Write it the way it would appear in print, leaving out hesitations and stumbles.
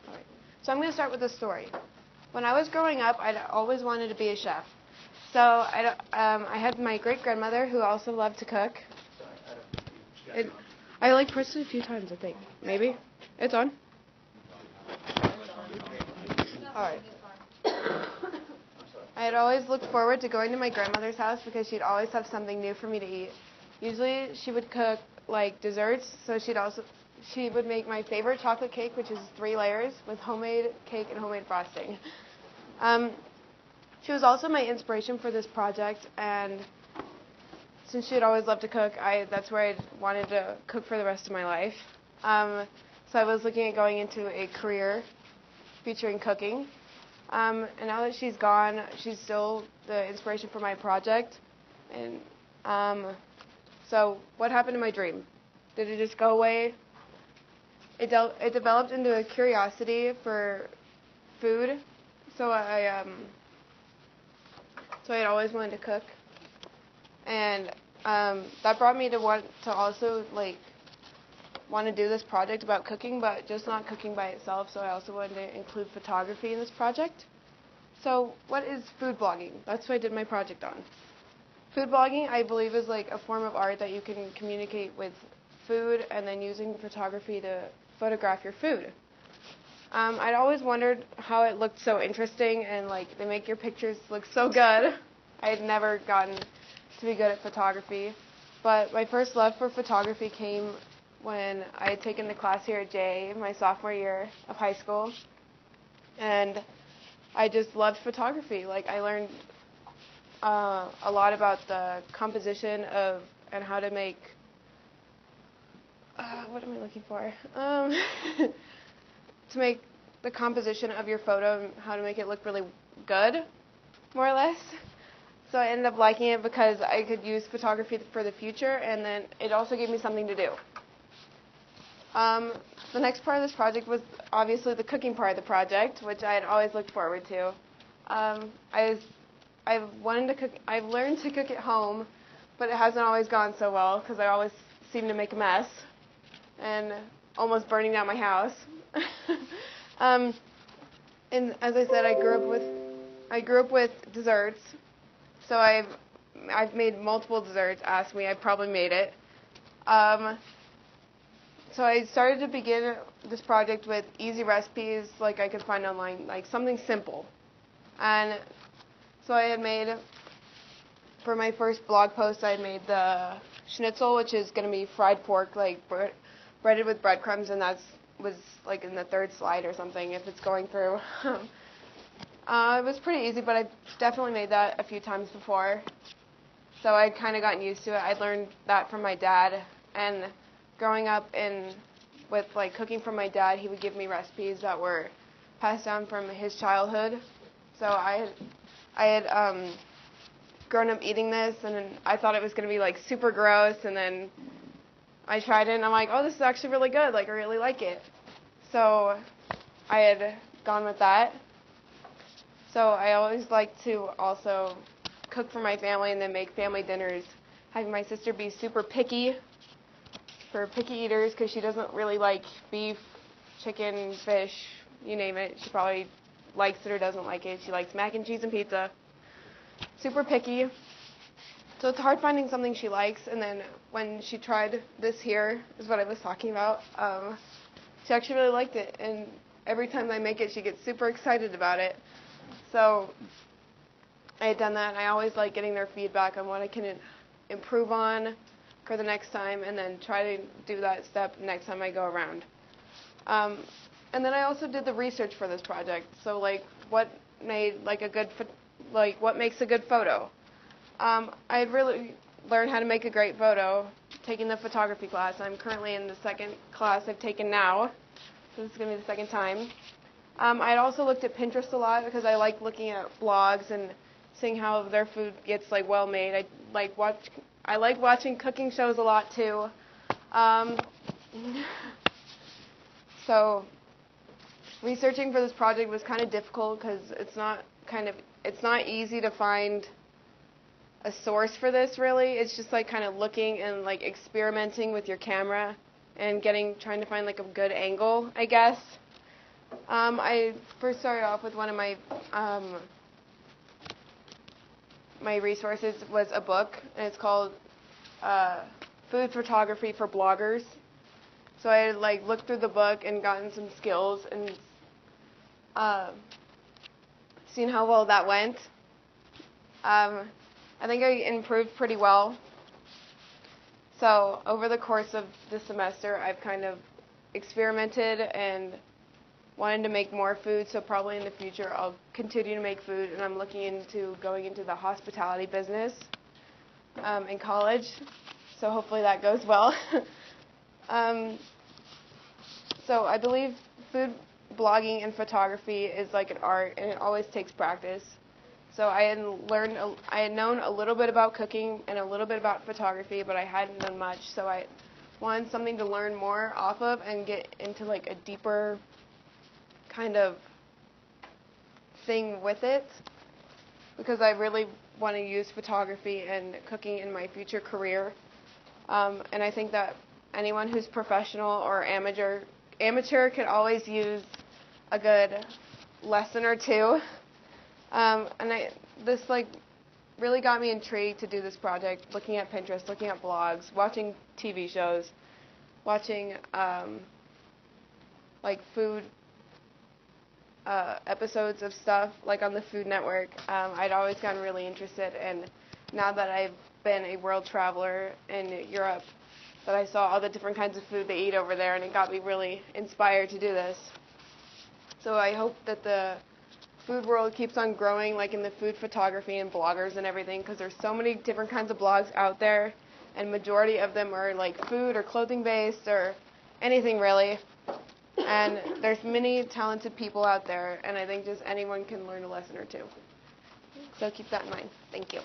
Alright. So I'm going to start with a story. When I was growing up, I'd always wanted to be a chef. So I had my great-grandmother who also loved to cook. I pressed it a few times, I think. Maybe? It's on? Alright. I had always looked forward to going to my grandmother's house because she'd always have something new for me to eat. Usually she would cook like desserts, so she would make my favorite chocolate cake, which is 3 layers with homemade cake and homemade frosting. She was also my inspiration for this project, and since she had always loved to cook, that's where I wanted to cook for the rest of my life. So I was looking at going into a career featuring cooking. And now that she's gone, she's still the inspiration for my project. And so what happened to my dream? Did it just go away? It developed into a curiosity for food. So I had always wanted to cook, and that brought me to want to also want to do this project about cooking, but just not cooking by itself. So I also wanted to include photography in this project. So what is food blogging? That's what I did my project on. Food blogging, I believe, is like a form of art that you can communicate with food, and then using photography to photograph your food. I'd always wondered how it looked so interesting, and they make your pictures look so good. I had never gotten to be good at photography, but my first love for photography came when I had taken the class here at JA my sophomore year of high school, and I just loved photography. I learned a lot about the composition and how to make what am I looking for? To make the composition of your photo and how to make it look really good, more or less. So I ended up liking it because I could use photography for the future, and then it also gave me something to do. The next part of this project was obviously the cooking part of the project, which I had always looked forward to. I've learned to cook at home, but it hasn't always gone so well because I always seem to make a mess and almost burning down my house. And as I said, I grew up with desserts, so I've made multiple desserts. Ask me, I probably made it. So I started to begin this project with easy recipes I could find online, something simple. And so I had made, for my first blog post, I had made the schnitzel, which is going to be fried pork, breaded with breadcrumbs, and that was in the 3rd slide or something, if it's going through. It was pretty easy, but I've definitely made that a few times before. So I'd kind of gotten used to it. I learned that from my dad, and growing up with cooking from my dad, he would give me recipes that were passed down from his childhood. So I had grown up eating this, and I thought it was going to be super gross, and then I tried it, and I'm like, oh, this is actually really good. I really like it. So I had gone with that. So I always like to also cook for my family and then make family dinners. Having my sister be super picky for picky eaters because she doesn't really like beef, chicken, fish, you name it. She probably likes it or doesn't like it. She likes mac and cheese and pizza. Super picky. So it's hard finding something she likes, and then when she tried this here, is what I was talking about, she actually really liked it, and every time I make it, she gets super excited about it. So I had done that, and I always like getting their feedback on what I can improve on for the next time, and then try to do that step next time I go around. And then I also did the research for this project, so what made what makes a good photo. I really learned how to make a great photo taking the photography class. I'm currently in the 2nd class I've taken now, so this is going to be the 2nd time. I'd also looked at Pinterest a lot because I like looking at blogs and seeing how their food gets well made. I like watching cooking shows a lot too. So researching for this project was kind of difficult because it's not easy to find a source for this, really. It's just kind of looking and experimenting with your camera and trying to find a good angle, I guess. I first started off with one of my resources was a book, and it's called Food Photography for Bloggers. So I like looked through the book and gotten some skills and seen how well that went. I think I improved pretty well. So over the course of the semester, I've kind of experimented and wanted to make more food. So probably in the future, I'll continue to make food, and I'm looking into going into the hospitality business in college. So hopefully that goes well. So I believe food blogging and photography is like an art, and it always takes practice. So I had known a little bit about cooking and a little bit about photography, but I hadn't done much. So I wanted something to learn more off of and get into like a deeper kind of thing with it, because I really want to use photography and cooking in my future career. And I think that anyone who's professional or amateur could always use a good lesson or two. This like really got me intrigued to do this project, looking at Pinterest, looking at blogs, watching TV shows, watching like food episodes of stuff like on the Food Network. I'd always gotten really interested, and now that I've been a world traveler in Europe, that I saw all the different kinds of food they eat over there, and it got me really inspired to do this. So I hope that the food world keeps on growing, like in the food photography and bloggers and everything, because there's so many different kinds of blogs out there, and majority of them are like food or clothing based or anything really. And there's many talented people out there, and I think just anyone can learn a lesson or two. So keep that in mind. Thank you.